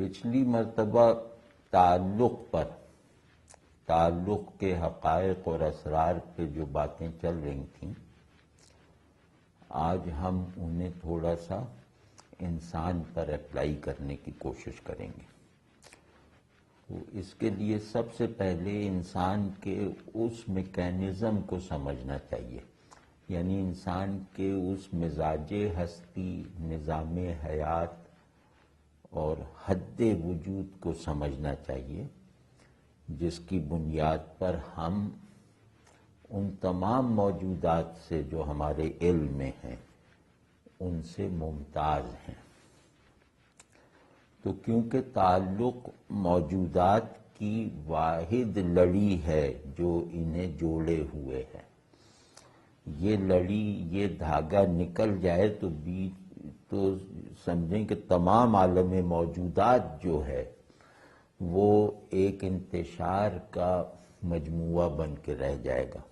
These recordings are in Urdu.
پچھلی مرتبہ تعلق کے حقائق اور اسرار پہ جو باتیں چل رہی تھیں، آج ہم انہیں تھوڑا سا انسان پر اپلائی کرنے کی کوشش کریں گے۔ تو اس کے لیے سب سے پہلے انسان کے اس میکینزم کو سمجھنا چاہیے، یعنی انسان کے اس مزاج ہستی، نظام حیات اور حد وجود کو سمجھنا چاہیے، جس کی بنیاد پر ہم ان تمام موجودات سے جو ہمارے علم میں ہیں ان سے ممتاز ہیں۔ تو کیونکہ تعلق موجودات کی واحد لڑی ہے جو انہیں جوڑے ہوئے ہے، یہ لڑی، یہ دھاگا نکل جائے تو سمجھیں کہ تمام عالم موجودات جو ہے وہ ایک انتشار کا مجموعہ بن کے رہ جائے گا،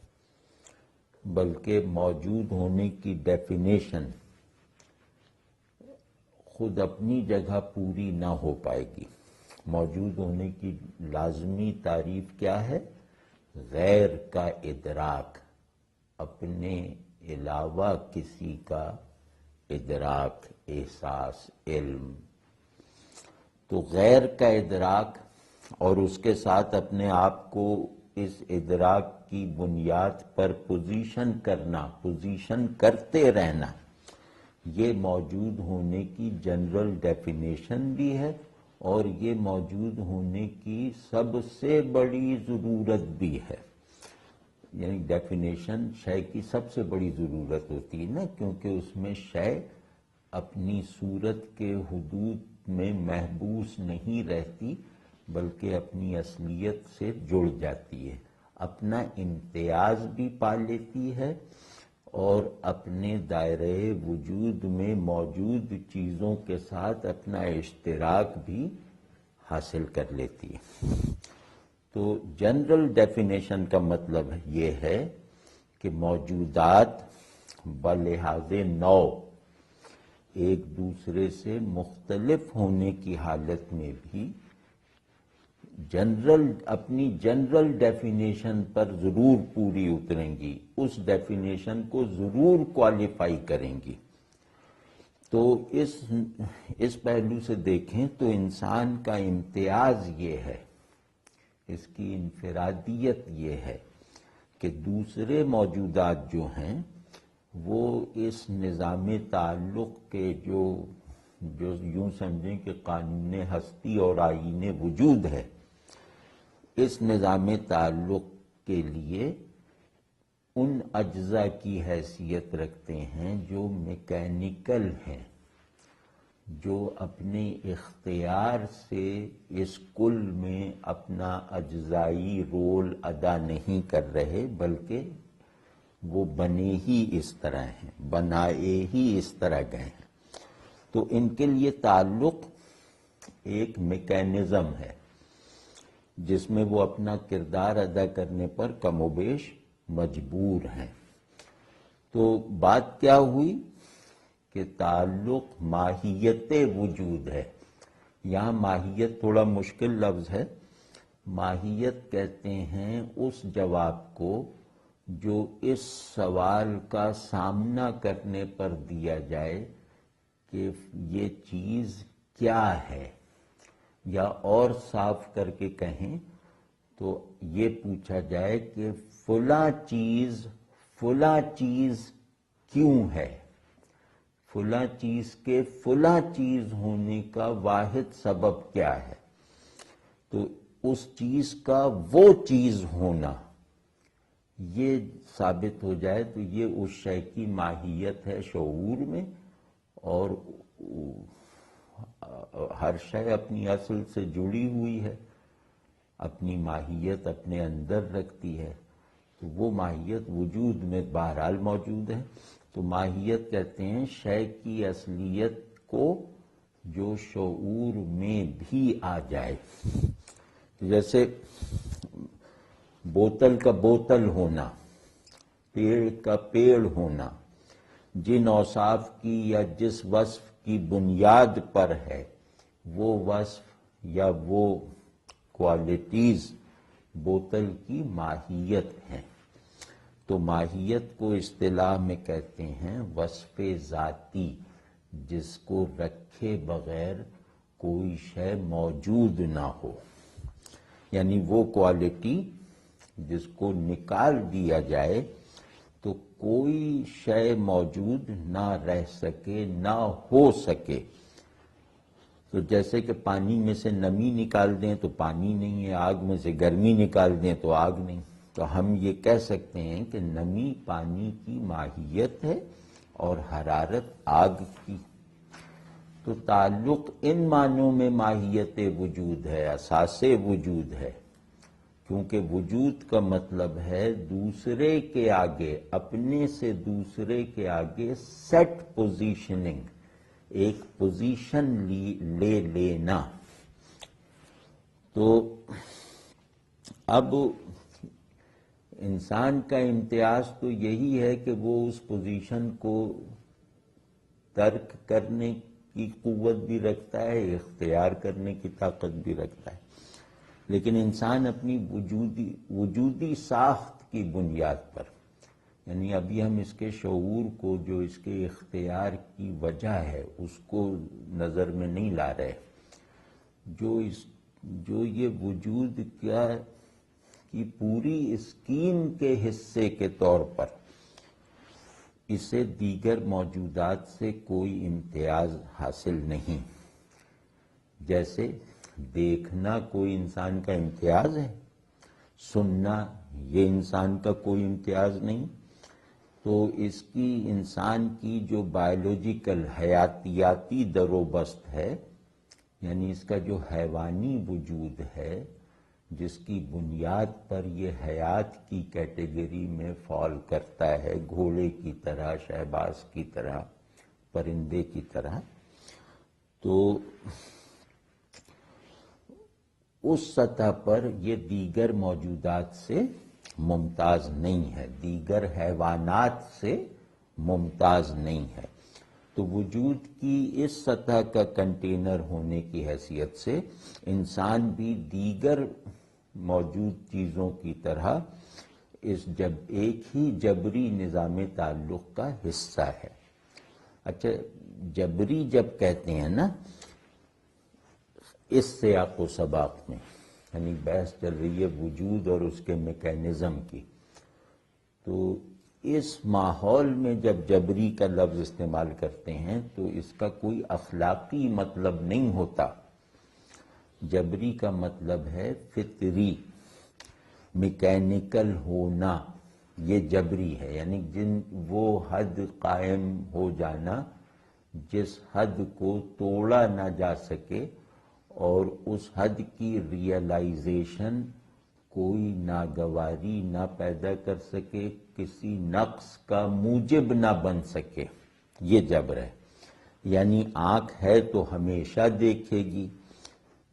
بلکہ موجود ہونے کی ڈیفینیشن خود اپنی جگہ پوری نہ ہو پائے گی۔ موجود ہونے کی لازمی تعریف کیا ہے؟ غیر کا ادراک، اپنے علاوہ کسی کا ادراک، احساس، علم۔ تو غیر کا ادراک اور اس کے ساتھ اپنے آپ کو اس ادراک کی بنیاد پر پوزیشن کرتے رہنا، یہ موجود ہونے کی جنرل ڈیفینیشن بھی ہے، اور یہ موجود ہونے کی سب سے بڑی ضرورت بھی ہے۔ یعنی ڈیفینیشن شے کی سب سے بڑی ضرورت ہوتی ہے نا، کیونکہ اس میں شے اپنی صورت کے حدود میں محبوس نہیں رہتی، بلکہ اپنی اصلیت سے جڑ جاتی ہے، اپنا امتیاز بھی پا لیتی ہے اور اپنے دائرہ وجود میں موجود چیزوں کے ساتھ اپنا اشتراک بھی حاصل کر لیتی ہے۔ تو جنرل ڈیفینیشن کا مطلب یہ ہے کہ موجودات بلحاظ نوع ایک دوسرے سے مختلف ہونے کی حالت میں بھی اپنی جنرل ڈیفینیشن پر ضرور پوری اتریں گی، اس ڈیفینیشن کو ضرور کوالیفائی کریں گی۔ تو اس پہلو سے دیکھیں تو انسان کا امتیاز یہ ہے، اس کی انفرادیت یہ ہے کہ دوسرے موجودات جو ہیں وہ اس نظام تعلق کے جو یوں سمجھیں کہ قانون ہستی اور آئین وجود ہے، اس نظام تعلق کے لیے ان اجزاء کی حیثیت رکھتے ہیں جو میکینیکل ہیں، جو اپنے اختیار سے اس کل میں اپنا اجزائی رول ادا نہیں کر رہے، بلکہ وہ بنے ہی اس طرح ہیں، بنائے ہی اس طرح گئے ہیں۔ تو ان کے لیے تعلق ایک میکینزم ہے جس میں وہ اپنا کردار ادا کرنے پر کم و بیش مجبور ہیں۔ تو بات کیا ہوئی کہ تعلق ماہیت وجود ہے۔ یہاں ماہیت تھوڑا مشکل لفظ ہے۔ ماہیت کہتے ہیں اس جواب کو جو اس سوال کا سامنا کرنے پر دیا جائے کہ یہ چیز کیا ہے، یا اور صاف کر کے کہیں تو یہ پوچھا جائے کہ فلاں چیز کیوں ہے، فلاں چیز کے فلاں چیز ہونے کا واحد سبب کیا ہے۔ تو اس چیز کا وہ چیز ہونا یہ ثابت ہو جائے تو یہ اس شے کی ماہیت ہے شعور میں، اور ہر شے اپنی اصل سے جڑی ہوئی ہے، اپنی ماہیت اپنے اندر رکھتی ہے، تو وہ ماہیت وجود میں بہرحال موجود ہے۔ تو ماہیت کہتے ہیں شے کی اصلیت کو جو شعور میں بھی آ جائے۔ جیسے بوتل کا بوتل ہونا، پیڑ کا پیڑ ہونا، جن اوصاف کی یا جس وصف کی بنیاد پر ہے وہ وصف یا وہ کوالٹیز بوتل کی ماہیت ہیں. تو ماہیت کو اصطلاح میں کہتے ہیں وصف ذاتی، جس کو رکھے بغیر کوئی شے موجود نہ ہو. یعنی وہ کوالٹی جس کو نکال دیا جائے تو کوئی شے موجود نہ رہ سکے، نہ ہو سکے. تو جیسے کہ پانی میں سے نمی نکال دیں تو پانی نہیں ہے، آگ میں سے گرمی نکال دیں تو آگ نہیں. تو ہم یہ کہہ سکتے ہیں کہ نمی پانی کی ماہیت ہے اور حرارت آگ کی. تو تعلق ان معنوں میں ماہیت وجود ہے، اساس وجود ہے، کیونکہ وجود کا مطلب ہے دوسرے کے آگے، اپنے سے دوسرے کے آگے سیٹ پوزیشننگ، ایک پوزیشن لے لینا. تو اب انسان کا امتیاز تو یہی ہے کہ وہ اس پوزیشن کو ترک کرنے کی قوت بھی رکھتا ہے، اختیار کرنے کی طاقت بھی رکھتا ہے. لیکن انسان اپنی وجودی ساخت کی بنیاد پر، یعنی ابھی ہم اس کے شعور کو، جو اس کے اختیار کی وجہ ہے، اس کو نظر میں نہیں لا رہے. جو یہ وجود کی پوری اسکیم کے حصے کے طور پر اسے دیگر موجودات سے کوئی امتیاز حاصل نہیں. جیسے دیکھنا کوئی انسان کا امتیاز ہے، سننا یہ انسان کا کوئی امتیاز نہیں. تو اس کی انسان کی جو بایولوجیکل حیاتیاتی در و بست ہے، یعنی اس کا جو حیوانی وجود ہے، جس کی بنیاد پر یہ حیات کی کیٹیگری میں فال کرتا ہے، گھوڑے کی طرح، شہباز کی طرح، پرندے کی طرح، تو اس سطح پر یہ دیگر موجودات سے ممتاز نہیں ہے، دیگر حیوانات سے ممتاز نہیں ہے. تو وجود کی اس سطح کا کنٹینر ہونے کی حیثیت سے انسان بھی دیگر موجود چیزوں کی طرح ایک ہی جبری نظام تعلق کا حصہ ہے. اچھا، جبری جب کہتے ہیں نا اس سیاق و سباق میں، یعنی بحث چل رہی ہے وجود اور اس کے میکینزم کی، تو اس ماحول میں جب جبری کا لفظ استعمال کرتے ہیں تو اس کا کوئی اخلاقی مطلب نہیں ہوتا. جبری کا مطلب ہے فطری، میکینیکل ہونا، یہ جبری ہے. یعنی وہ حد قائم ہو جانا جس حد کو توڑا نہ جا سکے، اور اس حد کی ریئلائزیشن کوئی ناگواری نہ پیدا کر سکے، کسی نقص کا موجب نہ بن سکے، یہ جبر ہے. یعنی آنکھ ہے تو ہمیشہ دیکھے گی،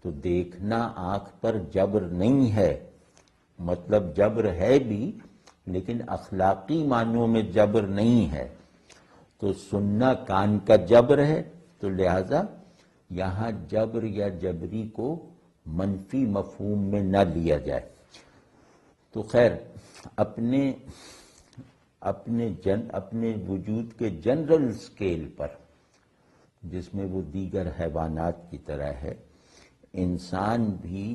تو دیکھنا آنکھ پر جبر نہیں ہے، مطلب جبر ہے بھی لیکن اخلاقی معنوں میں جبر نہیں ہے. تو سننا کان کا جبر ہے، تو لہذا یہاں جبر یا جبری کو منفی مفہوم میں نہ لیا جائے. تو خیر، اپنے وجود کے جنرل سکیل پر، جس میں وہ دیگر حیوانات کی طرح ہے، انسان بھی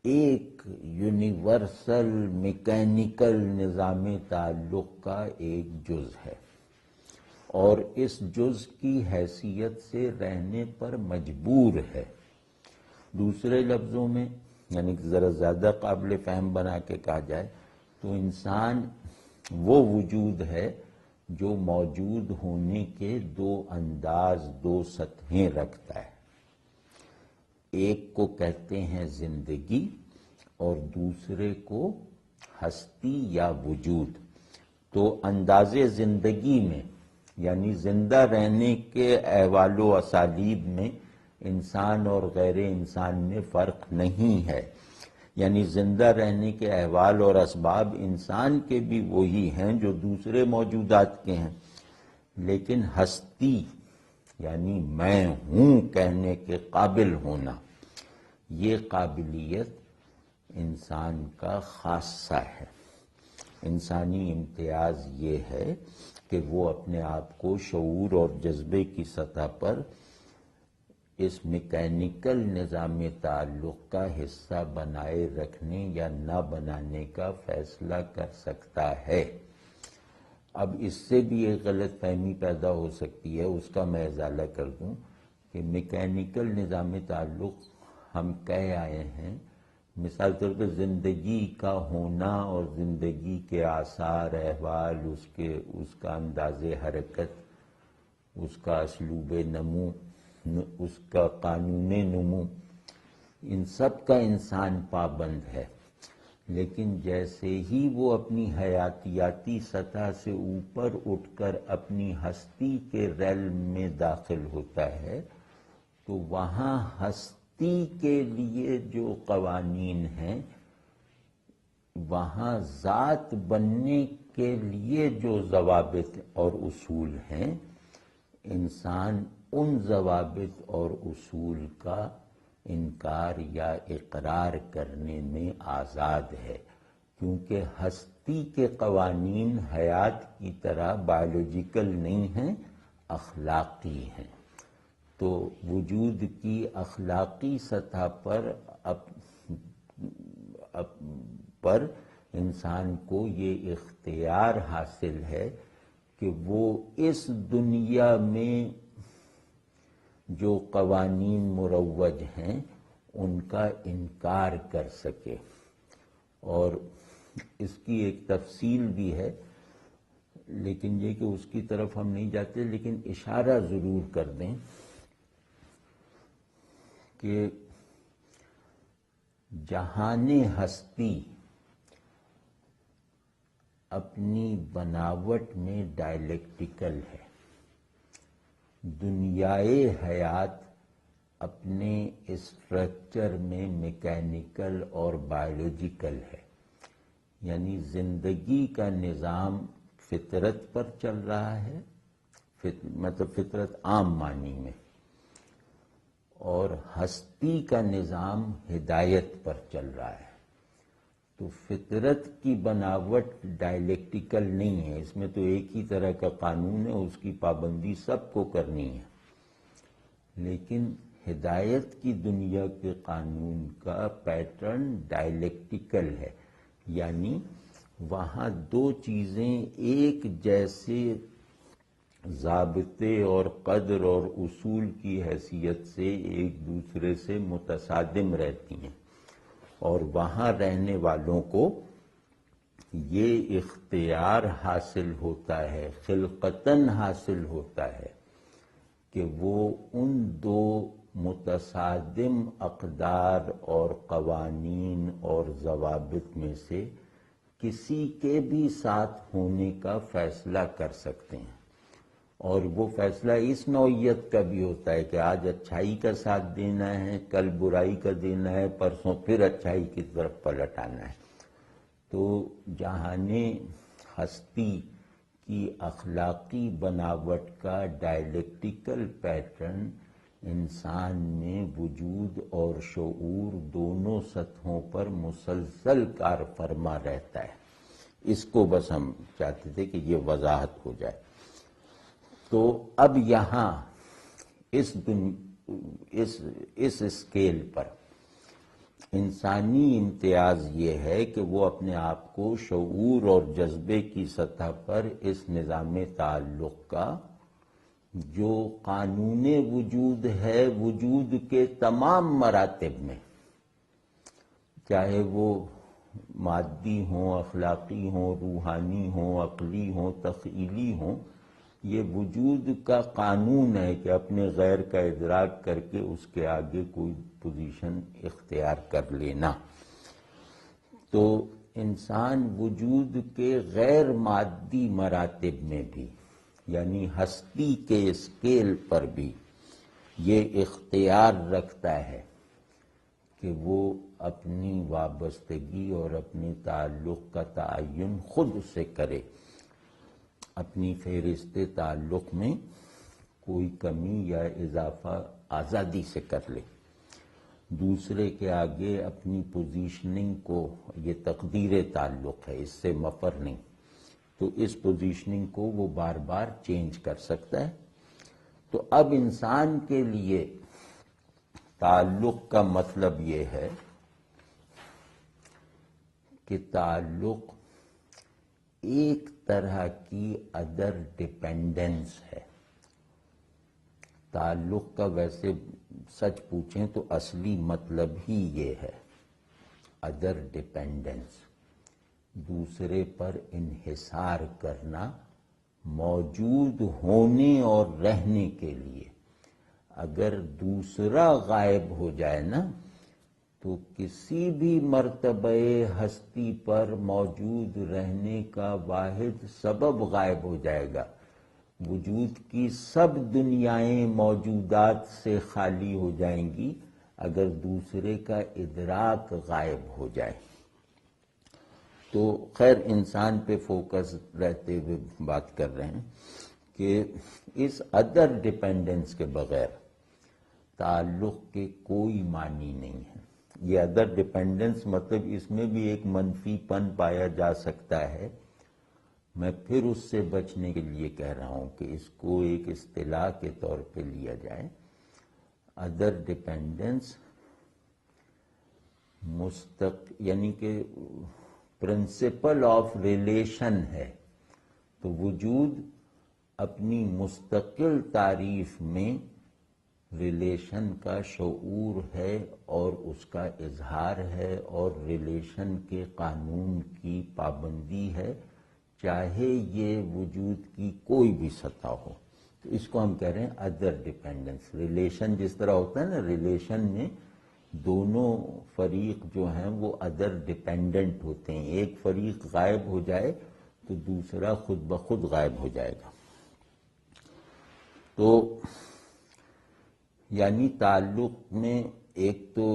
ایک یونیورسل میکینیکل نظام تعلق کا ایک جز ہے، اور اس جز کی حیثیت سے رہنے پر مجبور ہے. دوسرے لفظوں میں، یعنی ذرا زیادہ قابل فہم بنا کے کہا جائے تو انسان وہ وجود ہے جو موجود ہونے کے دو انداز، دو سطحیں رکھتا ہے. ایک کو کہتے ہیں زندگی اور دوسرے کو ہستی یا وجود. تو انداز زندگی میں، یعنی زندہ رہنے کے احوال و اسالیب میں انسان اور غیر انسان میں فرق نہیں ہے. یعنی زندہ رہنے کے احوال اور اسباب انسان کے بھی وہی ہیں جو دوسرے موجودات کے ہیں، لیکن ہستی یعنی میں ہوں کہنے کے قابل ہونا، یہ قابلیت انسان کا خاصہ ہے۔ انسانی امتیاز یہ ہے کہ وہ اپنے آپ کو شعور اور جذبے کی سطح پر اس میکینیکل نظام تعلق کا حصہ بنائے رکھنے یا نہ بنانے کا فیصلہ کر سکتا ہے۔ اب اس سے بھی ایک غلط فہمی پیدا ہو سکتی ہے، اس کا میں ازالہ کر دوں کہ میکینیکل نظام تعلق ہم کہہ آئے ہیں، مثال طور پر زندگی کا ہونا اور زندگی کے آثار احوال، اس کا انداز حرکت، اس کا اسلوب نمو، اس کا قانون نمو، ان سب کا انسان پابند ہے۔ لیکن جیسے ہی وہ اپنی حیاتیاتی سطح سے اوپر اٹھ کر اپنی ہستی کے ریلم میں داخل ہوتا ہے تو وہاں ہستی کے لیے جو قوانین ہیں، وہاں ذات بننے کے لیے جو ضوابط اور اصول ہیں، انسان ان ضوابط اور اصول کا انکار یا اقرار کرنے میں آزاد ہے، کیونکہ ہستی کے قوانین حیات کی طرح بایولوجیکل نہیں ہیں، اخلاقی ہیں۔ تو وجود کی اخلاقی سطح پر انسان کو یہ اختیار حاصل ہے کہ وہ اس دنیا میں جو قوانین مروج ہیں ان کا انکار کر سکے۔ اور اس کی ایک تفصیل بھی ہے، لیکن یہ کہ اس کی طرف ہم نہیں جاتے، لیکن اشارہ ضرور کر دیں کہ جہان ہستی اپنی بناوٹ میں ڈائلیکٹیکل ہے، دنیائے حیات اپنے اسٹرکچر میں میکینیکل اور بایولوجیکل ہے، یعنی زندگی کا نظام فطرت پر چل رہا ہے، مطلب فطرت عام معنی میں، اور ہستی کا نظام ہدایت پر چل رہا ہے۔ تو فطرت کی بناوٹ ڈائلیکٹیکل نہیں ہے، اس میں تو ایک ہی طرح کا قانون ہے، اس کی پابندی سب کو کرنی ہے، لیکن ہدایت کی دنیا کے قانون کا پیٹرن ڈائلیکٹیکل ہے، یعنی وہاں دو چیزیں ایک جیسے ضابطے اور قدر اور اصول کی حیثیت سے ایک دوسرے سے متصادم رہتی ہیں، اور وہاں رہنے والوں کو یہ اختیار حاصل ہوتا ہے، خلقتاً حاصل ہوتا ہے کہ وہ ان دو متصادم اقدار اور قوانین اور ضوابط میں سے کسی کے بھی ساتھ ہونے کا فیصلہ کر سکتے ہیں، اور وہ فیصلہ اس نوعیت کا بھی ہوتا ہے کہ آج اچھائی کا ساتھ دینا ہے، کل برائی کا دینا ہے، پرسوں پھر اچھائی کی طرف پلٹ آنا ہے۔ تو جہان ہستی کی اخلاقی بناوٹ کا ڈائلیکٹیکل پیٹرن انسان میں وجود اور شعور دونوں سطحوں پر مسلسل کار فرما رہتا ہے۔ اس کو بس ہم چاہتے تھے کہ یہ وضاحت ہو جائے۔ تو اب یہاں اس اسکیل پر انسانی امتیاز یہ ہے کہ وہ اپنے آپ کو شعور اور جذبے کی سطح پر اس نظام تعلق کا جو قانون وجود ہے، وجود کے تمام مراتب میں، چاہے وہ مادی ہوں، اخلاقی ہوں، روحانی ہوں، عقلی ہوں، تخیلی ہوں، یہ وجود کا قانون ہے کہ اپنے غیر کا ادراک کر کے اس کے آگے کوئی پوزیشن اختیار کر لینا۔ تو انسان وجود کے غیر مادی مراتب میں بھی، یعنی ہستی کے اسکیل پر بھی یہ اختیار رکھتا ہے کہ وہ اپنی وابستگی اور اپنے تعلق کا تعین خود سے کرے، اپنی فہرست تعلق میں کوئی کمی یا اضافہ آزادی سے کر لے۔ دوسرے کے آگے اپنی پوزیشننگ کو، یہ تقدیر تعلق ہے، اس سے مفر نہیں، تو اس پوزیشننگ کو وہ بار بار چینج کر سکتا ہے۔ تو اب انسان کے لیے تعلق کا مطلب یہ ہے کہ تعلق ایک طرح کی ادر ڈیپینڈنس ہے۔ تعلق کا ویسے سچ پوچھیں تو اصلی مطلب ہی یہ ہے، ادر ڈیپینڈنس، دوسرے پر انحصار کرنا موجود ہونے اور رہنے کے لیے۔ اگر دوسرا غائب ہو جائے نا تو کسی بھی مرتبہ ہستی پر موجود رہنے کا واحد سبب غائب ہو جائے گا، وجود کی سب دنیائیں موجودات سے خالی ہو جائیں گی اگر دوسرے کا ادراک غائب ہو جائے۔ تو خیر انسان پہ فوکس رہتے ہوئے بات کر رہے ہیں کہ اس ادر ڈیپینڈنس کے بغیر تعلق کے کوئی معنی نہیں ہے۔ یہ ادر ڈیپینڈنس مطلب اس میں بھی ایک منفی پن پایا جا سکتا ہے، میں پھر اس سے بچنے کے لیے کہہ رہا ہوں کہ اس کو ایک اصطلاح کے طور پہ لیا جائے۔ ادر ڈیپینڈنس یعنی کہ پرنسپل آف ریلیشن ہے، تو وجود اپنی مستقل تعریف میں ریلیشن کا شعور ہے اور اس کا اظہار ہے اور ریلیشن کے قانون کی پابندی ہے، چاہے یہ وجود کی کوئی بھی سطح ہو۔ تو اس کو ہم کہہ رہے ہیں ادر ڈیپینڈنس۔ ریلیشن جس طرح ہوتا ہے نا، ریلیشن میں دونوں فریق جو ہیں وہ ادر ڈیپینڈنٹ ہوتے ہیں، ایک فریق غائب ہو جائے تو دوسرا خود بخود غائب ہو جائے گا۔ تو یعنی تعلق میں ایک تو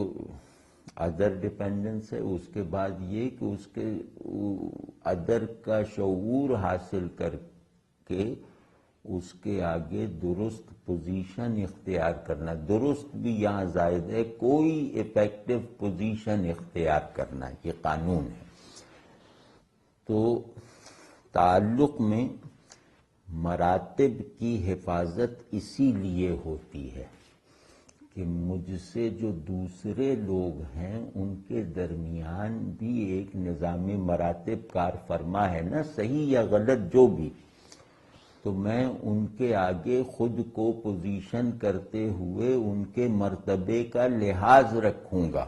ادر ڈیپینڈنس ہے، اس کے بعد یہ کہ اس کے ادر کا شعور حاصل کر کے اس کے آگے درست پوزیشن اختیار کرنا، درست بھی یہاں زائد ہے، کوئی ایفیکٹو پوزیشن اختیار کرنا، یہ قانون ہے۔ تو تعلق میں مراتب کی حفاظت اسی لیے ہوتی ہے کہ مجھ سے جو دوسرے لوگ ہیں ان کے درمیان بھی ایک نظام مراتب کار فرما ہے نا، صحیح یا غلط جو بھی، تو میں ان کے آگے خود کو پوزیشن کرتے ہوئے ان کے مرتبے کا لحاظ رکھوں گا۔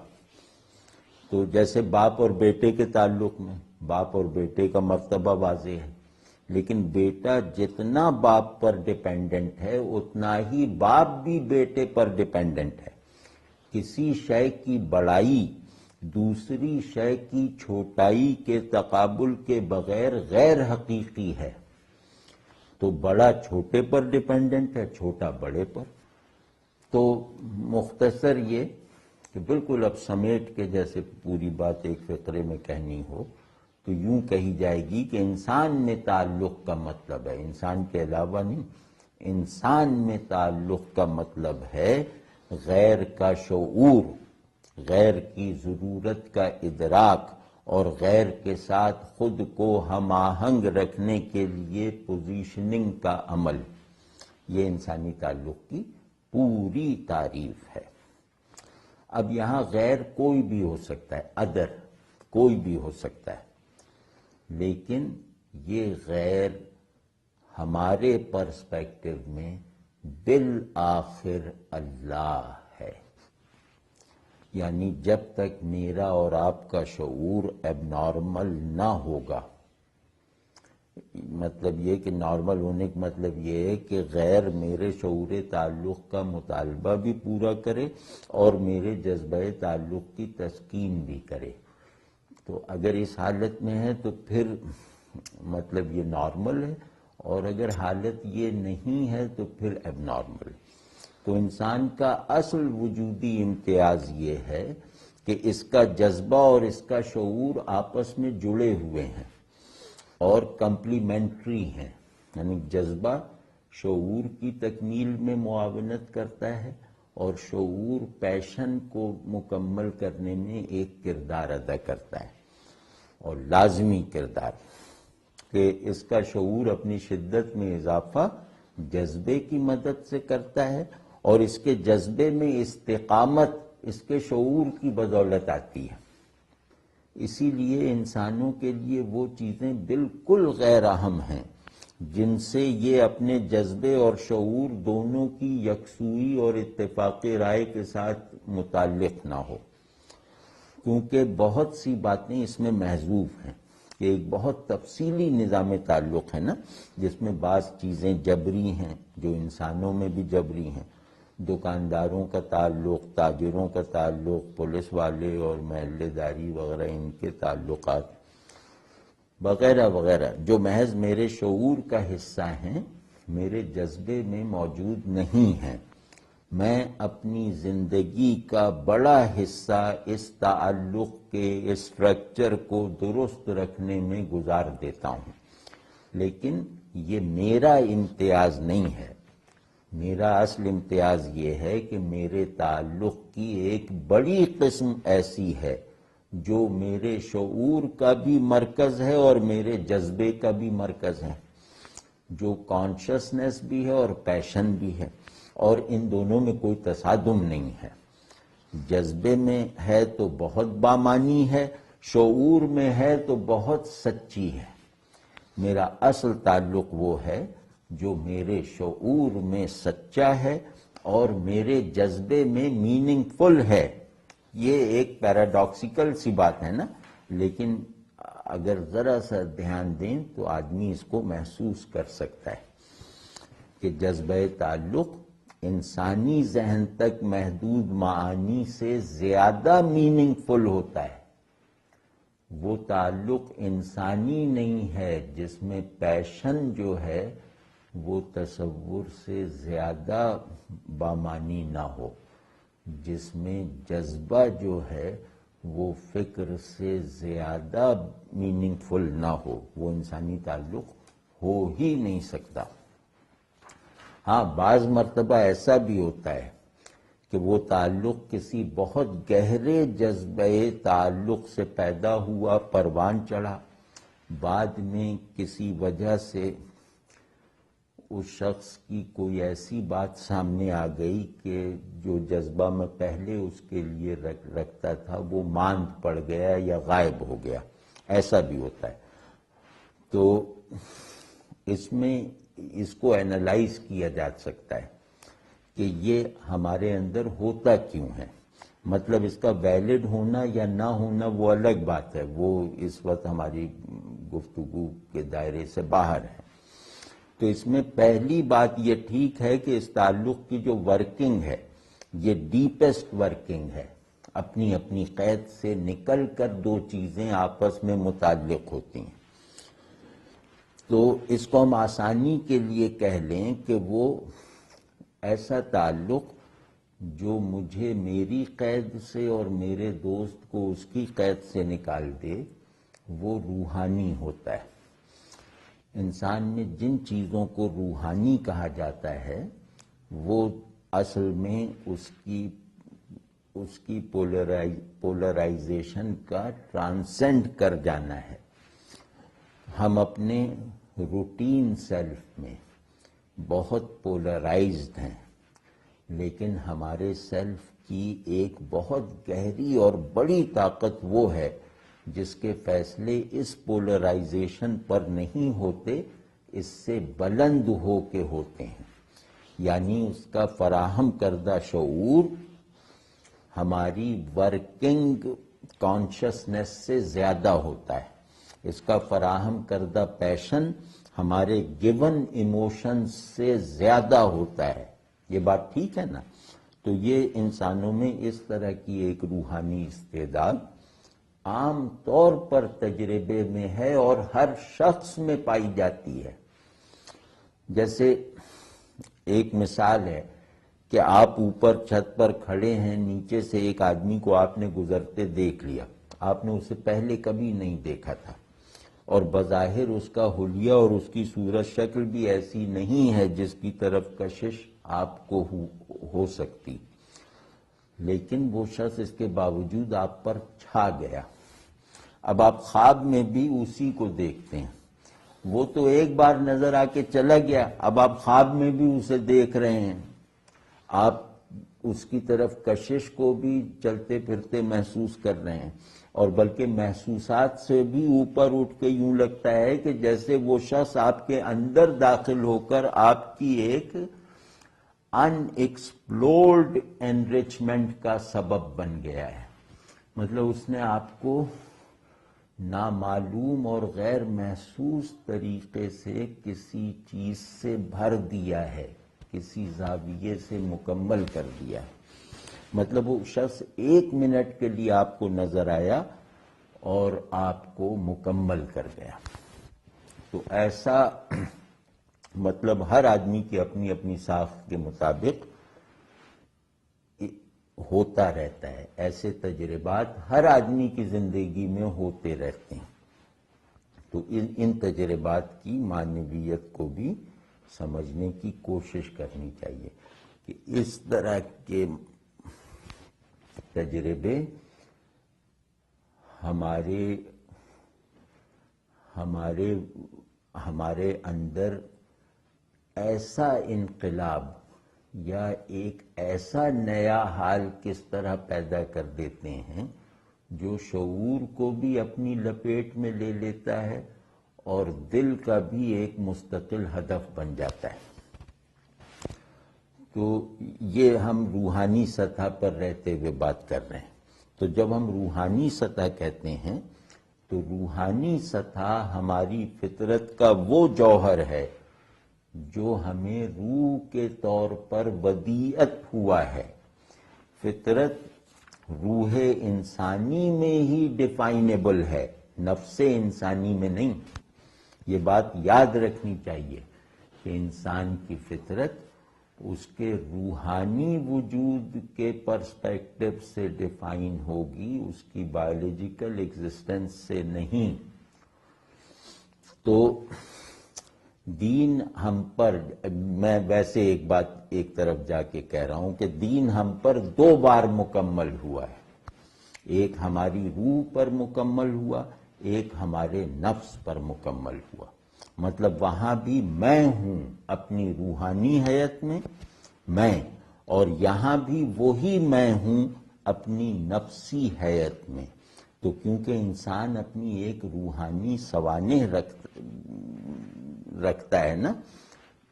تو جیسے باپ اور بیٹے کے تعلق میں باپ اور بیٹے کا مرتبہ واضح ہے، لیکن بیٹا جتنا باپ پر ڈیپینڈنٹ ہے اتنا ہی باپ بھی بیٹے پر ڈیپینڈنٹ ہے۔ کسی شے کی بڑائی دوسری شے کی چھوٹائی کے تقابل کے بغیر غیر حقیقی ہے، تو بڑا چھوٹے پر ڈیپینڈنٹ ہے، چھوٹا بڑے پر۔ تو مختصر یہ کہ بالکل اب سمیٹ کے جیسے پوری بات ایک فقرے میں کہنی ہو تو یوں کہی جائے گی کہ انسان میں تعلق کا مطلب ہے، انسان کے علاوہ نہیں، انسان میں تعلق کا مطلب ہے غیر کا شعور، غیر کی ضرورت کا ادراک اور غیر کے ساتھ خود کو ہم آہنگ رکھنے کے لیے پوزیشننگ کا عمل۔ یہ انسانی تعلق کی پوری تعریف ہے۔ اب یہاں غیر کوئی بھی ہو سکتا ہے، ادر کوئی بھی ہو سکتا ہے، لیکن یہ غیر ہمارے پرسپیکٹو میں بالآخر اللہ ہے۔ یعنی جب تک میرا اور آپ کا شعور ایب نارمل نہ ہوگا، مطلب یہ کہ نارمل ہونے کا مطلب یہ ہے کہ غیر میرے شعور تعلق کا مطالبہ بھی پورا کرے اور میرے جذبہ تعلق کی تسکین بھی کرے، تو اگر اس حالت میں ہے تو پھر مطلب یہ نارمل ہے، اور اگر حالت یہ نہیں ہے تو پھر ایب نارمل۔ تو انسان کا اصل وجودی امتیاز یہ ہے کہ اس کا جذبہ اور اس کا شعور آپس میں جڑے ہوئے ہیں اور کمپلیمنٹری ہیں، یعنی جذبہ شعور کی تکمیل میں معاونت کرتا ہے اور شعور پیشن کو مکمل کرنے میں ایک کردار ادا کرتا ہے، اور لازمی کردار، کہ اس کا شعور اپنی شدت میں اضافہ جذبے کی مدد سے کرتا ہے، اور اس کے جذبے میں استقامت اس کے شعور کی بدولت آتی ہے۔ اسی لیے انسانوں کے لیے وہ چیزیں بالکل غیر اہم ہیں جن سے یہ اپنے جذبے اور شعور دونوں کی یکسوئی اور اتفاق رائے کے ساتھ متعلق نہ ہو، کیونکہ بہت سی باتیں اس میں محذوف ہیں، کہ ایک بہت تفصیلی نظام تعلق ہے نا، جس میں بعض چیزیں جبری ہیں جو انسانوں میں بھی جبری ہیں، دکانداروں کا تعلق، تاجروں کا تعلق، پولیس والے اور محلے داری وغیرہ ان کے تعلقات وغیرہ وغیرہ، جو محض میرے شعور کا حصہ ہیں، میرے جذبے میں موجود نہیں ہیں۔ میں اپنی زندگی کا بڑا حصہ اس تعلق کے اس اسٹرکچر کو درست رکھنے میں گزار دیتا ہوں، لیکن یہ میرا امتیاز نہیں ہے۔ میرا اصل امتیاز یہ ہے کہ میرے تعلق کی ایک بڑی قسم ایسی ہے جو میرے شعور کا بھی مرکز ہے اور میرے جذبے کا بھی مرکز ہے، جو کانشسنس بھی ہے اور پیشن بھی ہے، اور ان دونوں میں کوئی تصادم نہیں ہے۔ جذبے میں ہے تو بہت بامانی ہے، شعور میں ہے تو بہت سچی ہے۔ میرا اصل تعلق وہ ہے جو میرے شعور میں سچا ہے اور میرے جذبے میں میننگ فل ہے۔ یہ ایک پیراڈاکسیکل سی بات ہے نا، لیکن اگر ذرا سا دھیان دیں تو آدمی اس کو محسوس کر سکتا ہے کہ جذبہ تعلق انسانی ذہن تک محدود معانی سے زیادہ میننگ فل ہوتا ہے۔ وہ تعلق انسانی نہیں ہے جس میں پیشن جو ہے وہ تصور سے زیادہ بامانی نہ ہو، جس میں جذبہ جو ہے وہ فکر سے زیادہ میننگ فل نہ ہو، وہ انسانی تعلق ہو ہی نہیں سکتا۔ ہاں، بعض مرتبہ ایسا بھی ہوتا ہے کہ وہ تعلق کسی بہت گہرے جذبہ تعلق سے پیدا ہوا، پروان چڑھا، بعد میں کسی وجہ سے اس شخص کی کوئی ایسی بات سامنے آ گئی کہ جو جذبہ میں پہلے اس کے لیے رکھتا تھا وہ ماند پڑ گیا یا غائب ہو گیا، ایسا بھی ہوتا ہے۔ تو اس میں اس کو اینالائز کیا جا سکتا ہے کہ یہ ہمارے اندر ہوتا کیوں ہے، مطلب اس کا ویلڈ ہونا یا نہ ہونا وہ الگ بات ہے، وہ اس وقت ہماری گفتگو کے دائرے سے باہر ہے۔ تو اس میں پہلی بات یہ ٹھیک ہے کہ اس تعلق کی جو ورکنگ ہے یہ ڈیپسٹ ورکنگ ہے، اپنی اپنی قید سے نکل کر دو چیزیں آپس میں متعلق ہوتی ہیں۔ تو اس کو ہم آسانی کے لیے کہہ لیں کہ وہ ایسا تعلق جو مجھے میری قید سے اور میرے دوست کو اس کی قید سے نکال دے، وہ روحانی ہوتا ہے۔ انسان میں جن چیزوں کو روحانی کہا جاتا ہے وہ اصل میں اس کی پولرائزیشن کا ٹرانسینڈ کر جانا ہے۔ ہم اپنے روٹین سیلف میں بہت پولرائزڈ ہیں، لیکن ہمارے سیلف کی ایک بہت گہری اور بڑی طاقت وہ ہے جس کے فیصلے اس پولرائزیشن پر نہیں ہوتے، اس سے بلند ہو کے ہوتے ہیں۔ یعنی اس کا فراہم کردہ شعور ہماری ورکنگ کانشسنس سے زیادہ ہوتا ہے، اس کا فراہم کردہ پیشن ہمارے گیون ایموشنز سے زیادہ ہوتا ہے۔ یہ بات ٹھیک ہے نا؟ تو یہ انسانوں میں اس طرح کی ایک روحانی استعداد عام طور پر تجربے میں ہے اور ہر شخص میں پائی جاتی ہے۔ جیسے ایک مثال ہے کہ آپ اوپر چھت پر کھڑے ہیں، نیچے سے ایک آدمی کو آپ نے گزرتے دیکھ لیا، آپ نے اسے پہلے کبھی نہیں دیکھا تھا، اور بظاہر اس کا حلیہ اور اس کی صورت شکل بھی ایسی نہیں ہے جس کی طرف کشش آپ کو ہو سکتی، لیکن وہ شخص اس کے باوجود آپ پر چھا گیا. اب آپ خواب میں بھی اسی کو دیکھتے ہیں. وہ تو ایک بار نظر آ کے چلا گیا، اب آپ خواب میں بھی اسے دیکھ رہے ہیں. آپ اس کی طرف کشش کو بھی چلتے پھرتے محسوس کر رہے ہیں، اور بلکہ محسوسات سے بھی اوپر اٹھ کے یوں لگتا ہے کہ جیسے وہ شخص آپ کے اندر داخل ہو کر آپ کی ایک ان ایکسپلورڈ انریچمنٹ کا سبب بن گیا ہے. مطلب اس نے آپ کو نامعلوم اور غیر محسوس طریقے سے کسی چیز سے بھر دیا ہے، کسی زاویے سے مکمل کر دیا ہے. مطلب وہ شخص 1 منٹ کے لیے آپ کو نظر آیا اور آپ کو مکمل کر گیا. تو ایسا مطلب ہر آدمی کی اپنی اپنی ساخت کے مطابق ہوتا رہتا ہے. ایسے تجربات ہر آدمی کی زندگی میں ہوتے رہتے ہیں. تو ان تجربات کی معنویت کو بھی سمجھنے کی کوشش کرنی چاہیے کہ اس طرح کے تجربے ہمارے اندر ایسا انقلاب یا ایک ایسا نیا حال کس طرح پیدا کر دیتے ہیں جو شعور کو بھی اپنی لپیٹ میں لے لیتا ہے اور دل کا بھی ایک مستقل ہدف بن جاتا ہے. تو یہ ہم روحانی سطح پر رہتے ہوئے بات کر رہے ہیں. تو جب ہم روحانی سطح کہتے ہیں تو روحانی سطح ہماری فطرت کا وہ جوہر ہے جو ہمیں روح کے طور پر ودیعت ہوا ہے. فطرت روح انسانی میں ہی ڈیفائنیبل ہے، نفس انسانی میں نہیں. یہ بات یاد رکھنی چاہیے کہ انسان کی فطرت اس کے روحانی وجود کے پرسپیکٹو سے ڈیفائن ہوگی، اس کی بایولوجیکل ایگزسٹنس سے نہیں. تو دین ہم پر، میں ویسے ایک بات ایک طرف جا کے کہہ رہا ہوں کہ دین ہم پر 2 بار مکمل ہوا ہے. ایک ہماری روح پر مکمل ہوا، ایک ہمارے نفس پر مکمل ہوا. مطلب وہاں بھی میں ہوں اپنی روحانی حیت میں، اور یہاں بھی وہی میں ہوں اپنی نفسی حیت میں. تو کیونکہ انسان اپنی ایک روحانی سوانح رکھتا ہے نا،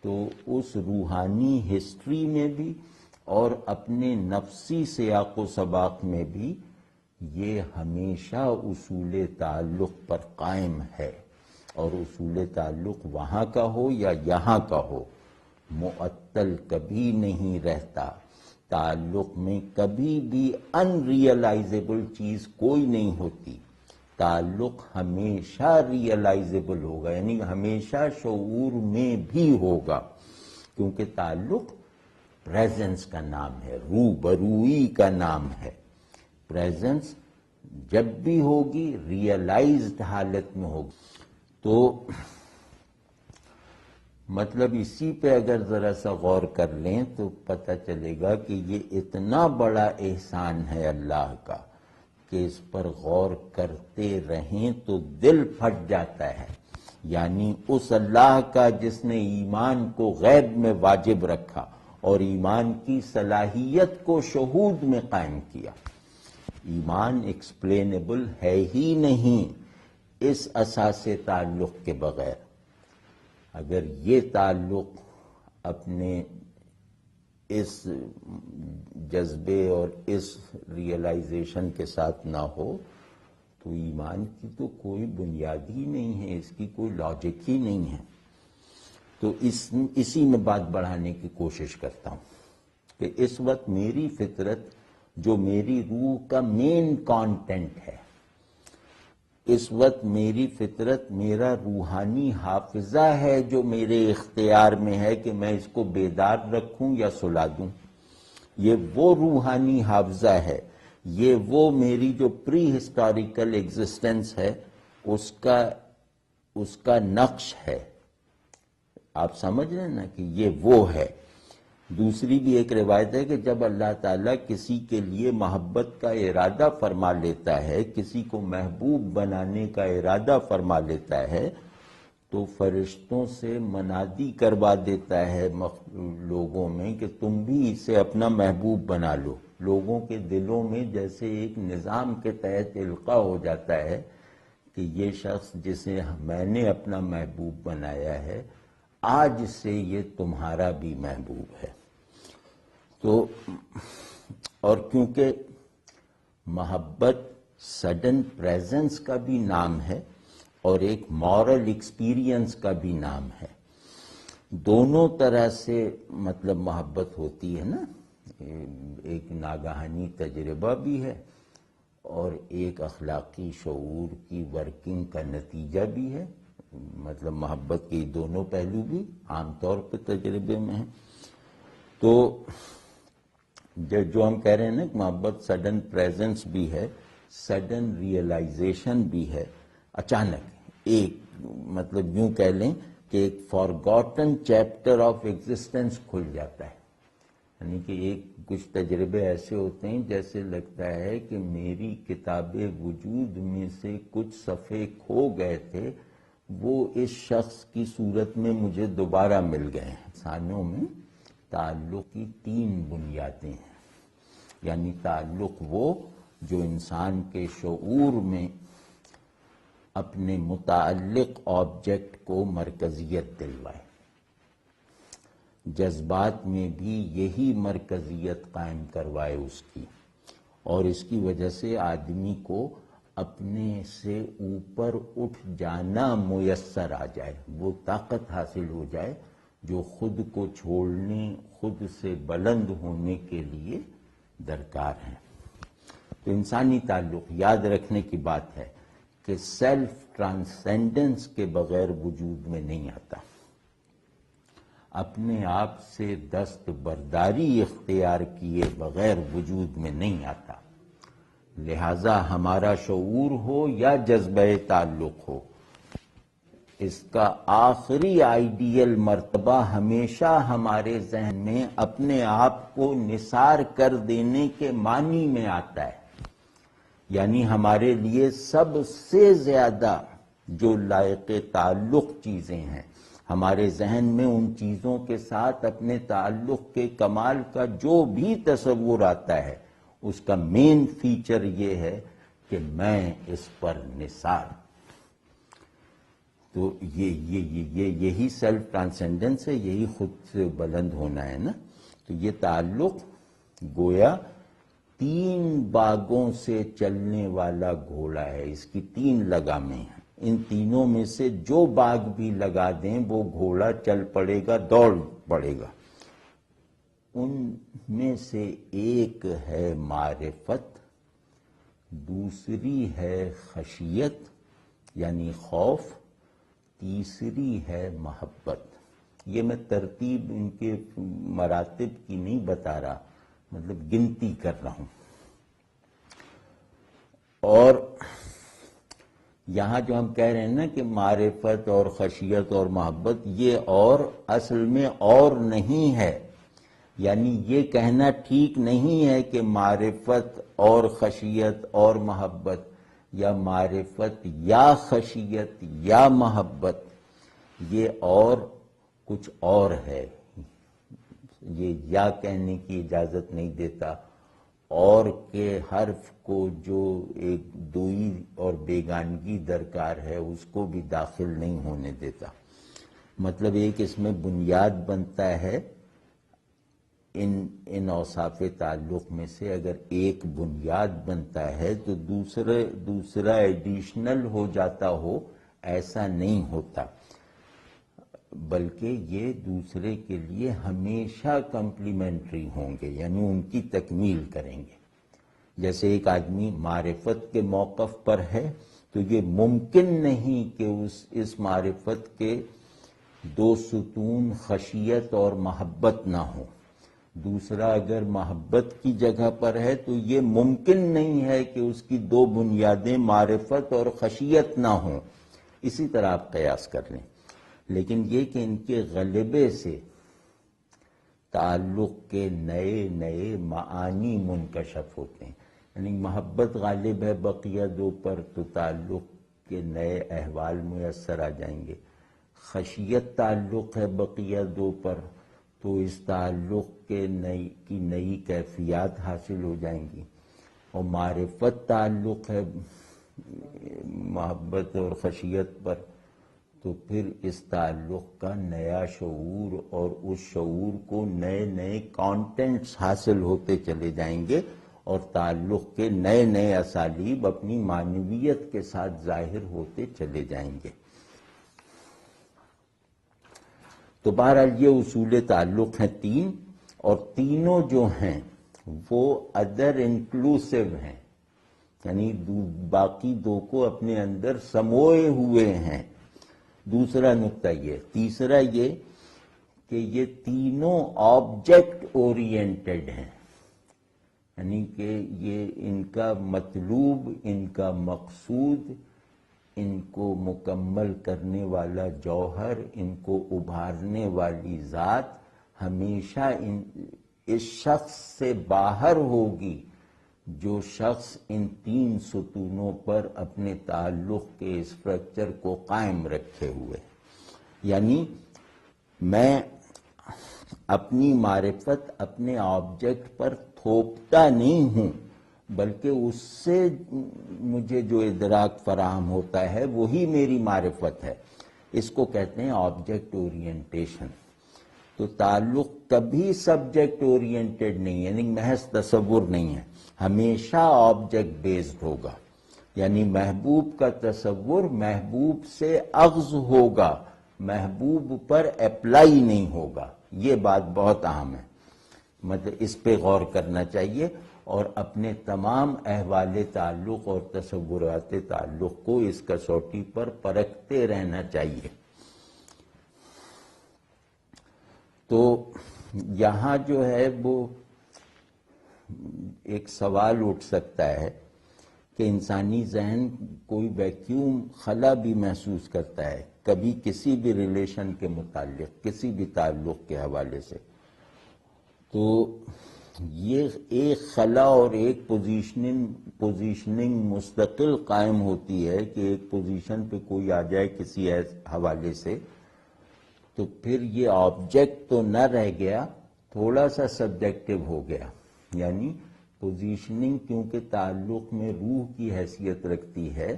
تو اس روحانی ہسٹری میں بھی اور اپنے نفسی سیاق و سباق میں بھی یہ ہمیشہ اصول تعلق پر قائم ہے. اور اصول تعلق وہاں کا ہو یا یہاں کا ہو، معطل کبھی نہیں رہتا. تعلق میں کبھی بھی ان ریئلائزیبل چیز کوئی نہیں ہوتی. تعلق ہمیشہ ریئلائزیبل ہوگا، یعنی ہمیشہ شعور میں بھی ہوگا، کیونکہ تعلق پریزنس کا نام ہے، روبروئی کا نام ہے. پریزنس جب بھی ہوگی ریئلائزڈ حالت میں ہوگی. تو مطلب اسی پہ اگر ذرا سا غور کر لیں تو پتہ چلے گا کہ یہ اتنا بڑا احسان ہے اللہ کا کہ اس پر غور کرتے رہیں تو دل پھٹ جاتا ہے. یعنی اس اللہ کا جس نے ایمان کو غیب میں واجب رکھا اور ایمان کی صلاحیت کو شہود میں قائم کیا. ایمان ایکسپلینیبل ہے ہی نہیں اس اساس تعلق کے بغیر. اگر یہ تعلق اپنے اس جذبے اور اس ریئلائزیشن کے ساتھ نہ ہو تو ایمان کی تو کوئی بنیاد ہی نہیں ہے، اس کی کوئی لاجک ہی نہیں ہے. تو اسی میں بات بڑھانے کی کوشش کرتا ہوں کہ اس وقت میری فطرت جو میری روح کا مین کانٹینٹ ہے، اس وقت میری فطرت میرا روحانی حافظہ ہے جو میرے اختیار میں ہے کہ میں اس کو بیدار رکھوں یا سلا دوں. یہ وہ روحانی حافظہ ہے، یہ وہ میری جو پری ہسٹوریکل ایگزسٹنس ہے اس کا نقش ہے. آپ سمجھ رہے ہیں نا کہ یہ وہ ہے. دوسری بھی ایک روایت ہے کہ جب اللہ تعالیٰ کسی کے لیے محبت کا ارادہ فرما لیتا ہے، کسی کو محبوب بنانے کا ارادہ فرما لیتا ہے، تو فرشتوں سے منادی کروا دیتا ہے لوگوں میں کہ تم بھی اسے اپنا محبوب بنا لو۔ لوگوں کے دلوں میں جیسے ایک نظام کے تحت القاء ہو جاتا ہے کہ یہ شخص جسے میں نے اپنا محبوب بنایا ہے، آج سے یہ تمہارا بھی محبوب ہے۔ تو اور کیونکہ محبت سڈن پریزنس کا بھی نام ہے اور ایک مورل ایکسپیرینس کا بھی نام ہے، دونوں طرح سے مطلب محبت ہوتی ہے نا، ایک ناگہانی تجربہ بھی ہے اور ایک اخلاقی شعور کی ورکنگ کا نتیجہ بھی ہے، مطلب محبت کے دونوں پہلو بھی عام طور پہ تجربے میں ہیں۔ تو جو ہم کہہ رہے ہیں نا کہ محبت سڈن پریزنس بھی ہے، سڈن ریئلائزیشن بھی ہے، اچانک ایک مطلب یوں کہہ لیں کہ ایک فارگوٹن چیپٹر آف ایگزسٹنس کھل جاتا ہے، یعنی کہ ایک کچھ تجربے ایسے ہوتے ہیں جیسے لگتا ہے کہ میری کتاب وجود میں سے کچھ صفحے کھو گئے تھے، وہ اس شخص کی صورت میں مجھے دوبارہ مل گئے ہیں۔ انسانوں میں تعلق کی 3 بنیادیں ہیں، یعنی تعلق وہ جو انسان کے شعور میں اپنے متعلق آبجیکٹ کو مرکزیت دلوائے، جذبات میں بھی یہی مرکزیت قائم کروائے اس کی، اور اس کی وجہ سے آدمی کو اپنے سے اوپر اٹھ جانا میسر آ جائے، وہ طاقت حاصل ہو جائے جو خود کو چھوڑنے، خود سے بلند ہونے کے لیے درکار ہے۔ تو انسانی تعلق یاد رکھنے کی بات ہے کہ سیلف ٹرانسینڈنس کے بغیر وجود میں نہیں آتا، اپنے آپ سے دست برداری اختیار کیے بغیر وجود میں نہیں آتا۔ لہذا ہمارا شعور ہو یا جذبہ تعلق ہو، اس کا آخری آئیڈیل مرتبہ ہمیشہ ہمارے ذہن میں اپنے آپ کو نثار کر دینے کے معنی میں آتا ہے، یعنی ہمارے لیے سب سے زیادہ جو لائق تعلق چیزیں ہیں، ہمارے ذہن میں ان چیزوں کے ساتھ اپنے تعلق کے کمال کا جو بھی تصور آتا ہے، اس کا مین فیچر یہ ہے کہ میں اس پر نثار۔ تو یہی سیلف ٹرانسینڈنس ہے، یہی خود سے بلند ہونا ہے نا۔ تو یہ تعلق گویا 3 باغوں سے چلنے والا گھوڑا ہے، اس کی 3 لگامیں ہیں، ان تینوں میں سے جو باغ بھی لگا دیں وہ گھوڑا چل پڑے گا، دوڑ پڑے گا۔ ان میں سے ایک ہے معرفت، دوسری ہے خشیت یعنی خوف، تیسری ہے محبت۔ یہ میں ترتیب ان کے مراتب کی نہیں بتا رہا، مطلب گنتی کر رہا ہوں۔ اور یہاں جو ہم کہہ رہے ہیں نا کہ معرفت اور خشیت اور محبت، یہ اور اصل میں اور نہیں ہے، یعنی یہ کہنا ٹھیک نہیں ہے کہ معرفت اور خشیت اور محبت، یا معرفت یا خشیت یا محبت، یہ اور کچھ اور ہے، یہ یا کہنے کی اجازت نہیں دیتا، اور کے حرف کو جو ایک دوئی اور بیگانگی درکار ہے اس کو بھی داخل نہیں ہونے دیتا۔ مطلب ایک اس میں بنیاد بنتا ہے، ان اوصاف تعلق میں سے اگر ایک بنیاد بنتا ہے تو دوسرا ایڈیشنل ہو جاتا ہو، ایسا نہیں ہوتا، بلکہ یہ دوسرے کے لیے ہمیشہ کمپلیمنٹری ہوں گے، یعنی ان کی تکمیل کریں گے۔ جیسے ایک آدمی معرفت کے موقف پر ہے تو یہ ممکن نہیں کہ اس معرفت کے 2 ستون خشیت اور محبت نہ ہو، دوسرا اگر محبت کی جگہ پر ہے تو یہ ممکن نہیں ہے کہ اس کی 2 بنیادیں معرفت اور خشیت نہ ہوں۔ اسی طرح آپ قیاس کر لیں، لیکن یہ کہ ان کے غلبے سے تعلق کے نئے نئے معانی منکشف ہوتے ہیں. یعنی محبت غالب ہے بقیہ دو پر تو تعلق کے نئے احوال میسر آ جائیں گے. خشیت تعلق ہے بقیہ دو پر تو اس تعلق کے نئی کیفیات حاصل ہو جائیں گی. اور معرفت تعلق ہے محبت اور خشیت پر تو پھر اس تعلق کا نیا شعور اور اس شعور کو نئے نئے کانٹینٹس حاصل ہوتے چلے جائیں گے اور تعلق کے نئے نئے اسالیب اپنی معنویت کے ساتھ ظاہر ہوتے چلے جائیں گے. تو بہرحال یہ اصول تعلق ہیں تین، اور تینوں جو ہیں وہ ادر انکلوسیو ہیں، یعنی باقی دو کو اپنے اندر سموئے ہوئے ہیں. دوسرا نقطہ یہ. تیسرا یہ کہ یہ تینوں آبجیکٹ اورینٹڈ ہیں، یعنی کہ یہ ان کا مطلوب، ان کا مقصود، ان کو مکمل کرنے والا جوہر، ان کو ابھارنے والی ذات ہمیشہ اس شخص سے باہر ہوگی جو شخص ان تین ستونوں پر اپنے تعلق کے اسٹرکچر کو قائم رکھے ہوئے. یعنی میں اپنی معرفت اپنے آبجیکٹ پر تھوپتا نہیں ہوں، بلکہ اس سے مجھے جو ادراک فراہم ہوتا ہے وہی میری معرفت ہے. اس کو کہتے ہیں آبجیکٹ اورینٹیشن. تو تعلق کبھی سبجیکٹ اورینٹڈ نہیں، یعنی محض تصور نہیں ہے، ہمیشہ آبجیکٹ بیسڈ ہوگا. یعنی محبوب کا تصور محبوب سے اخذ ہوگا، محبوب پر اپلائی نہیں ہوگا. یہ بات بہت اہم ہے، مطلب اس پہ غور کرنا چاہیے اور اپنے تمام احوال تعلق اور تصورات تعلق کو اس کسوٹی پر پرکھتے رہنا چاہیے. تو یہاں جو ہے وہ ایک سوال اٹھ سکتا ہے کہ انسانی ذہن کوئی ویکیوم خلا بھی محسوس کرتا ہے کبھی کسی بھی ریلیشن کے متعلق، کسی بھی تعلق کے حوالے سے. تو یہ ایک خلا اور ایک پوزیشننگ مستقل قائم ہوتی ہے کہ ایک پوزیشن پہ کوئی آ جائے کسی حوالے سے تو پھر یہ آبجیکٹ تو نہ رہ گیا، تھوڑا سا سبجیکٹو ہو گیا. یعنی پوزیشننگ کیونکہ تعلق میں روح کی حیثیت رکھتی ہے،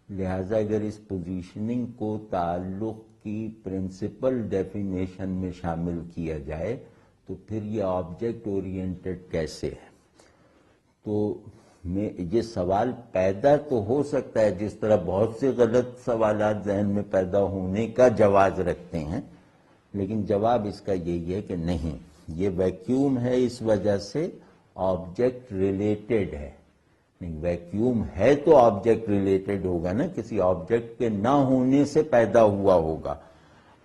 لہذا اگر اس پوزیشننگ کو تعلق کی پرنسپل ڈیفینیشن میں شامل کیا جائے تو پھر یہ آبجیکٹ اورینٹڈ کیسے ہے. تو یہ سوال پیدا تو ہو سکتا ہے، جس طرح بہت سے غلط سوالات ذہن میں پیدا ہونے کا جواز رکھتے ہیں، لیکن جواب اس کا یہی ہے کہ نہیں، یہ ویکیوم ہے اس وجہ سے آبجیکٹ ریلیٹڈ ہے. نہیں، ویکیوم ہے تو آبجیکٹ ریلیٹڈ ہوگا نا، کسی آبجیکٹ کے نہ ہونے سے پیدا ہوا ہوگا.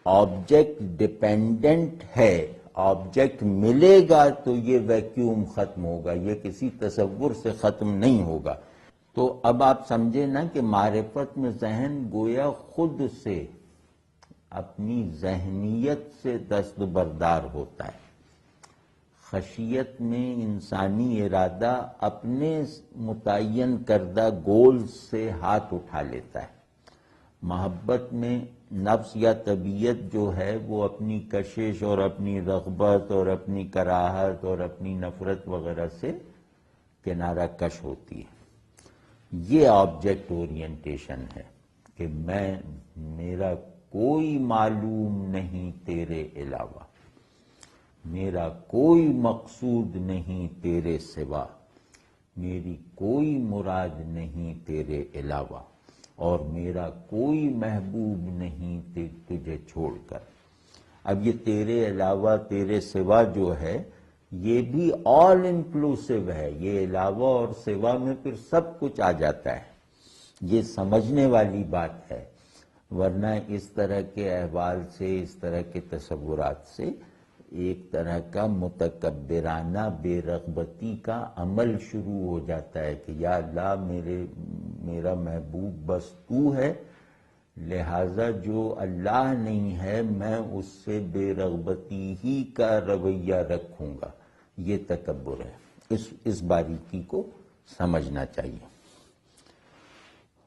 آبجیکٹ ڈیپینڈنٹ ہے، آبجیکٹ ملے گا تو یہ ویکیوم ختم ہوگا، یہ کسی تصور سے ختم نہیں ہوگا. تو اب آپ سمجھے نا کہ معرفت میں ذہن گویا خود سے اپنی ذہنیت سے دستبردار ہوتا ہے. خشیت میں انسانی ارادہ اپنے متعین کردہ گول سے ہاتھ اٹھا لیتا ہے. محبت میں نفس یا طبیعت جو ہے وہ اپنی کشش اور اپنی رغبت اور اپنی کراہت اور اپنی نفرت وغیرہ سے کنارہ کش ہوتی ہے. یہ آبجیکٹ اورینٹیشن ہے کہ میرا کوئی معلوم نہیں تیرے علاوہ، میرا کوئی مقصود نہیں تیرے سوا، میری کوئی مراد نہیں تیرے علاوہ، اور میرا کوئی محبوب نہیں تجھے چھوڑ کر. اب یہ تیرے علاوہ تیرے سوا جو ہے یہ بھی آل انکلوسیو ہے، یہ علاوہ اور سوا میں پھر سب کچھ آ جاتا ہے. یہ سمجھنے والی بات ہے، ورنہ اس طرح کے احوال سے، اس طرح کے تصورات سے ایک طرح کا متکبرانہ بے رغبتی کا عمل شروع ہو جاتا ہے کہ یا اللہ میرا محبوب بس تو ہے، لہذا جو اللہ نہیں ہے میں اس سے بے رغبتی ہی کا رویہ رکھوں گا، یہ تکبر ہے۔ اس باریکی کو سمجھنا چاہیے۔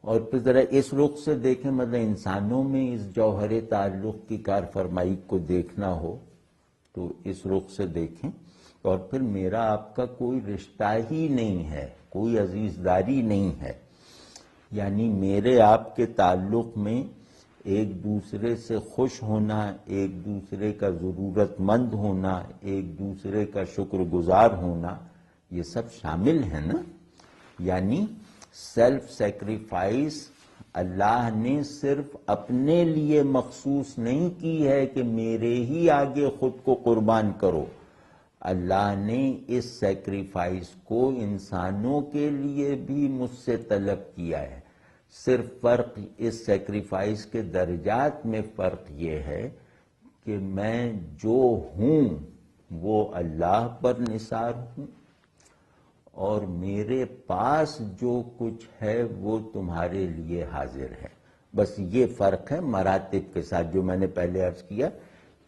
اور پھر ذرا اس رخ سے دیکھیں، مطلب انسانوں میں اس جوہر تعلق کی کار فرمائی کو دیکھنا ہو تو اس رخ سے دیکھیں، اور پھر میرا آپ کا کوئی رشتہ ہی نہیں ہے، کوئی عزیزداری نہیں ہے، یعنی میرے آپ کے تعلق میں ایک دوسرے سے خوش ہونا، ایک دوسرے کا ضرورت مند ہونا، ایک دوسرے کا شکر گزار ہونا، یہ سب شامل ہے نا۔ یعنی سیلف سیکریفائس اللہ نے صرف اپنے لیے مخصوص نہیں کی ہے کہ میرے ہی آگے خود کو قربان کرو، اللہ نے اس سیکریفائس کو انسانوں کے لیے بھی مجھ سے طلب کیا ہے۔ صرف فرق اس سیکریفائس کے درجات میں فرق یہ ہے کہ میں جو ہوں وہ اللہ پر نثار ہوں، اور میرے پاس جو کچھ ہے وہ تمہارے لیے حاضر ہے۔ بس یہ فرق ہے مراتب کے ساتھ، جو میں نے پہلے عرض کیا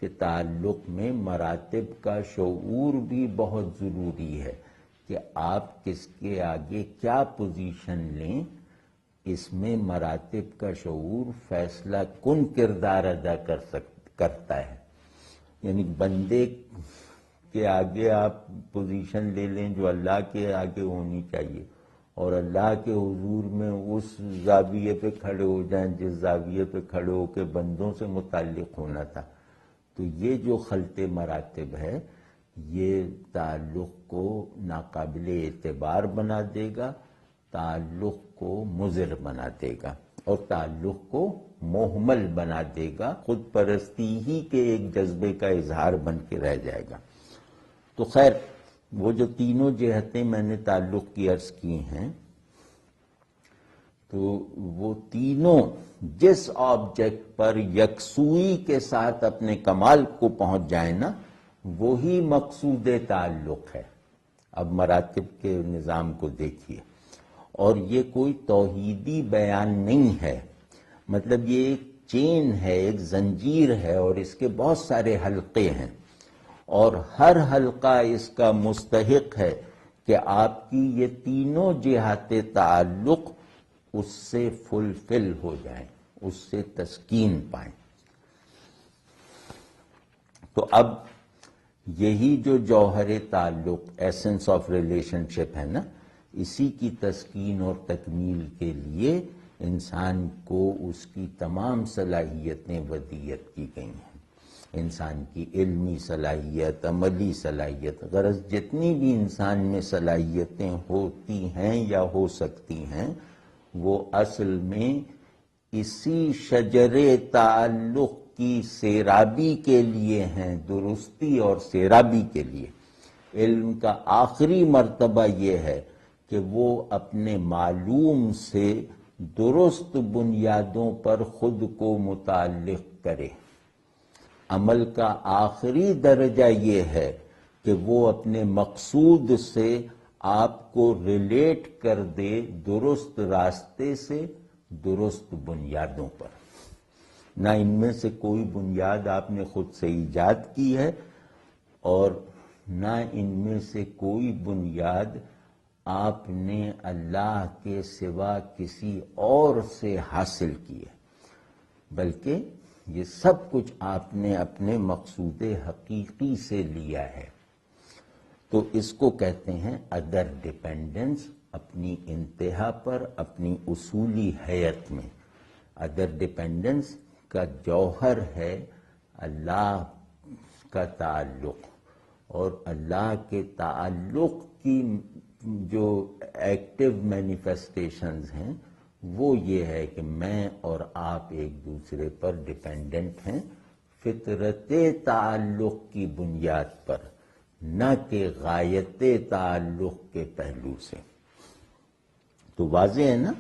کہ تعلق میں مراتب کا شعور بھی بہت ضروری ہے کہ آپ کس کے آگے کیا پوزیشن لیں، اس میں مراتب کا شعور فیصلہ کن کردار ادا کرتا ہے۔ یعنی بندے کے آگے آپ پوزیشن لے لیں جو اللہ کے آگے ہونی چاہیے، اور اللہ کے حضور میں اس زاویے پہ کھڑے ہو جائیں جس زاویے پہ کھڑے ہو کے بندوں سے متعلق ہونا تھا، تو یہ جو خلط مراتب ہے یہ تعلق کو ناقابل اعتبار بنا دے گا، تعلق کو مضر بنا دے گا، اور تعلق کو محمل بنا دے گا، خود پرستی ہی کے ایک جذبے کا اظہار بن کے رہ جائے گا۔ تو خیر، وہ جو تینوں جہتیں میں نے تعلق کی عرض کی ہیں، تو وہ تینوں جس آبجیکٹ پر یکسوئی کے ساتھ اپنے کمال کو پہنچ جائیں نا، وہی مقصود تعلق ہے۔ اب مراتب کے نظام کو دیکھیے، اور یہ کوئی توحیدی بیان نہیں ہے، مطلب یہ ایک چین ہے، ایک زنجیر ہے، اور اس کے بہت سارے حلقے ہیں، اور ہر حلقہ اس کا مستحق ہے کہ آپ کی یہ تینوں جہات تعلق اس سے فلفل ہو جائیں، اس سے تسکین پائیں۔ تو اب یہی جو جوہر تعلق، ایسنس آف ریلیشن شپ ہے نا، اسی کی تسکین اور تکمیل کے لیے انسان کو اس کی تمام صلاحیتیں ودیت کی گئی ہیں۔ انسان کی علمی صلاحیت، عملی صلاحیت، غرض جتنی بھی انسان میں صلاحیتیں ہوتی ہیں یا ہو سکتی ہیں، وہ اصل میں اسی شجر تعلق کی سیرابی کے لیے ہیں، درستی اور سیرابی کے لیے۔ علم کا آخری مرتبہ یہ ہے کہ وہ اپنے معلوم سے درست بنیادوں پر خود کو متعلق کرے۔ عمل کا آخری درجہ یہ ہے کہ وہ اپنے مقصود سے آپ کو ریلیٹ کر دے درست راستے سے، درست بنیادوں پر۔ نہ ان میں سے کوئی بنیاد آپ نے خود سے ایجاد کی ہے، اور نہ ان میں سے کوئی بنیاد آپ نے اللہ کے سوا کسی اور سے حاصل کی ہے، بلکہ یہ سب کچھ آپ نے اپنے مقصود حقیقی سے لیا ہے۔ تو اس کو کہتے ہیں ادر ڈیپینڈنس، اپنی انتہا پر، اپنی اصولی حیت میں۔ ادر ڈیپینڈنس کا جوہر ہے اللہ کا تعلق، اور اللہ کے تعلق کی جو ایکٹیو مینیفیسٹیشنز ہیں وہ یہ ہے کہ میں اور آپ ایک دوسرے پر ڈیپینڈنٹ ہیں، فطرت تعلق کی بنیاد پر، نہ کہ غایت تعلق کے پہلو سے۔ تو واضح ہے نا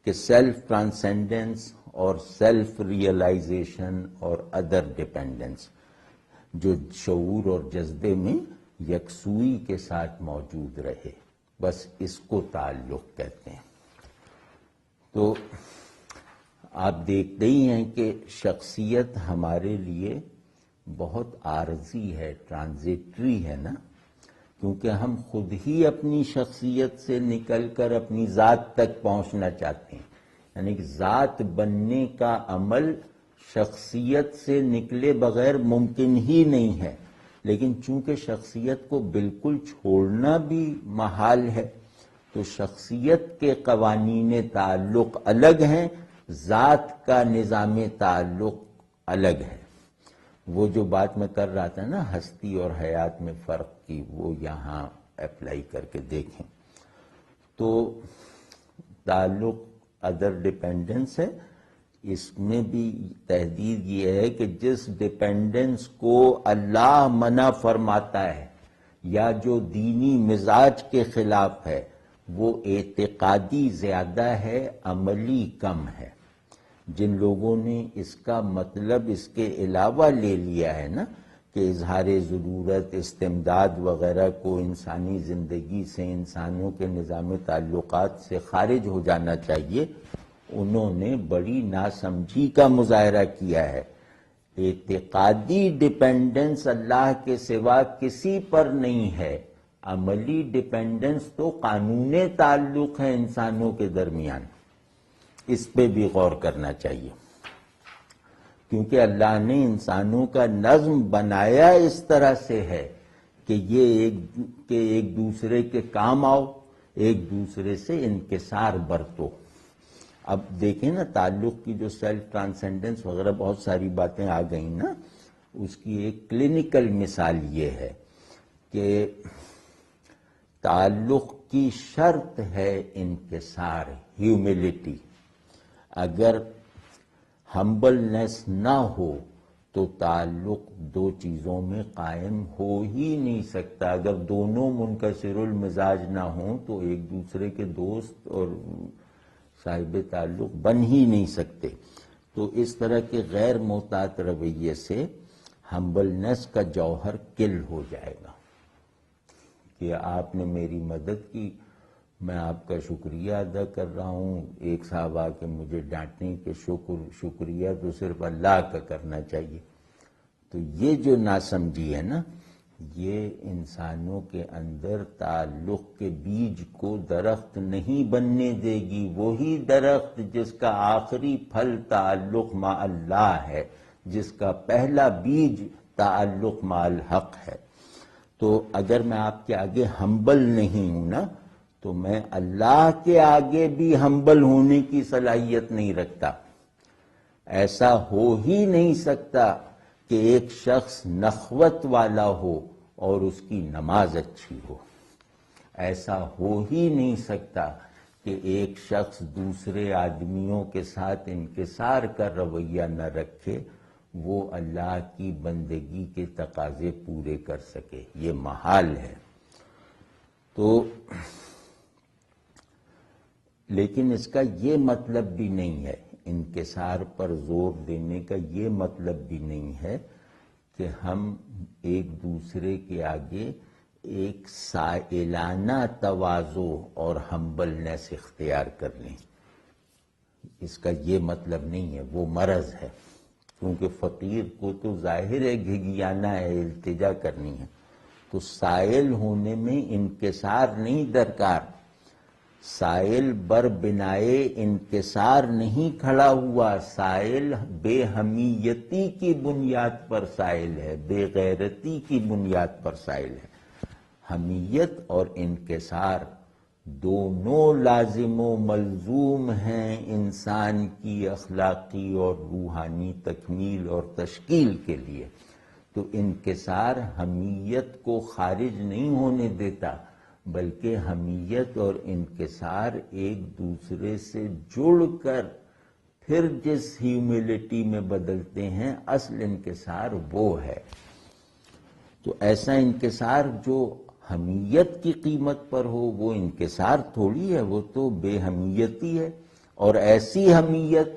کہ سیلف ٹرانسینڈنس اور سیلف ریئلائزیشن اور ادر ڈیپینڈنس جو شعور اور جذبے میں یکسوئی کے ساتھ موجود رہے، بس اس کو تعلق کہتے ہیں۔ تو آپ دیکھتے ہی ہیں کہ شخصیت ہمارے لیے بہت عارضی ہے، ٹرانزیٹری ہے نا، کیونکہ ہم خود ہی اپنی شخصیت سے نکل کر اپنی ذات تک پہنچنا چاہتے ہیں، یعنی کہ ذات بننے کا عمل شخصیت سے نکلے بغیر ممکن ہی نہیں ہے، لیکن چونکہ شخصیت کو بالکل چھوڑنا بھی محال ہے تو شخصیت کے قوانین تعلق الگ ہیں، ذات کا نظام تعلق الگ ہے۔ وہ جو بات میں کر رہا تھا نا ہستی اور حیات میں فرق کی، وہ یہاں اپلائی کر کے دیکھیں تو تعلق ادر ڈیپینڈنس ہے، اس میں بھی تحدید یہ ہے کہ جس ڈیپینڈنس کو اللہ منع فرماتا ہے یا جو دینی مزاج کے خلاف ہے وہ اعتقادی زیادہ ہے، عملی کم ہے۔ جن لوگوں نے اس کا مطلب اس کے علاوہ لے لیا ہے نا کہ اظہار ضرورت، استمداد وغیرہ کو انسانی زندگی سے، انسانوں کے نظام تعلقات سے خارج ہو جانا چاہیے، انہوں نے بڑی ناسمجھی کا مظاہرہ کیا ہے۔ اعتقادی ڈیپینڈنس اللہ کے سوا کسی پر نہیں ہے، عملی ڈیپینڈنس تو قانون تعلق ہے انسانوں کے درمیان، اس پہ بھی غور کرنا چاہیے، کیونکہ اللہ نے انسانوں کا نظم بنایا اس طرح سے ہے کہ ایک دوسرے کے کام آؤ، ایک دوسرے سے انکسار برتو۔ اب دیکھیں نا تعلق کی جو سیلف ٹرانسینڈنس وغیرہ بہت ساری باتیں آ گئیں نا، اس کی ایک کلینکل مثال یہ ہے کہ تعلق کی شرط ہے انکسار، ہیوملٹی۔ اگر ہمبلنس نہ ہو تو تعلق دو چیزوں میں قائم ہو ہی نہیں سکتا۔ اگر دونوں منکسر المزاج نہ ہوں تو ایک دوسرے کے دوست اور صاحب تعلق بن ہی نہیں سکتے۔ تو اس طرح کے غیر محتاط رویے سے ہمبلنس کا جوہر کل ہو جائے گا کہ آپ نے میری مدد کی، میں آپ کا شکریہ ادا کر رہا ہوں، ایک صاحب آ کے مجھے ڈانٹیں کہ شکریہ تو صرف اللہ کا کرنا چاہیے۔ تو یہ جو ناسمجھی ہے نا، یہ انسانوں کے اندر تعلق کے بیج کو درخت نہیں بننے دے گی۔ وہی درخت جس کا آخری پھل تعلق مع اللہ ہے، جس کا پہلا بیج تعلق مع الحق ہے۔ تو اگر میں آپ کے آگے ہمبل نہیں ہوں نا تو میں اللہ کے آگے بھی ہمبل ہونے کی صلاحیت نہیں رکھتا۔ ایسا ہو ہی نہیں سکتا کہ ایک شخص نخوت والا ہو اور اس کی نماز اچھی ہو۔ ایسا ہو ہی نہیں سکتا کہ ایک شخص دوسرے آدمیوں کے ساتھ انکسار کا رویہ نہ رکھے، وہ اللہ کی بندگی کے تقاضے پورے کر سکے، یہ محال ہے۔ تو لیکن اس کا یہ مطلب بھی نہیں ہے، انکسار پر زور دینے کا یہ مطلب بھی نہیں ہے کہ ہم ایک دوسرے کے آگے ایک سائلانہ تواضع اور ہمبلنس اختیار کر لیں۔ اس کا یہ مطلب نہیں ہے، وہ مرض ہے، کیونکہ فقیر کو تو ظاہر ہے گھگیانا ہے، التجا کرنی ہے، تو سائل ہونے میں انکسار نہیں درکار۔ سائل بر بنائے انکسار نہیں کھڑا ہوا، سائل بے حمیتی کی بنیاد پر سائل ہے، بے غیرتی کی بنیاد پر سائل ہے۔ حمیت اور انکسار دونوں لازم و ملزوم ہیں انسان کی اخلاقی اور روحانی تکمیل اور تشکیل کے لیے۔ تو انکسار حمیت کو خارج نہیں ہونے دیتا، بلکہ حمیت اور انکسار ایک دوسرے سے جڑ کر پھر جس ہیوملٹی میں بدلتے ہیں، اصل انکسار وہ ہے۔ تو ایسا انکسار جو حمیت کی قیمت پر ہو وہ انکسار تھوڑی ہے، وہ تو بے حمیتی ہے، اور ایسی حمیت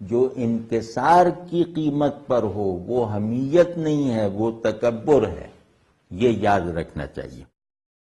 جو انکسار کی قیمت پر ہو وہ حمیت نہیں ہے، وہ تکبر ہے۔ یہ یاد رکھنا چاہیے۔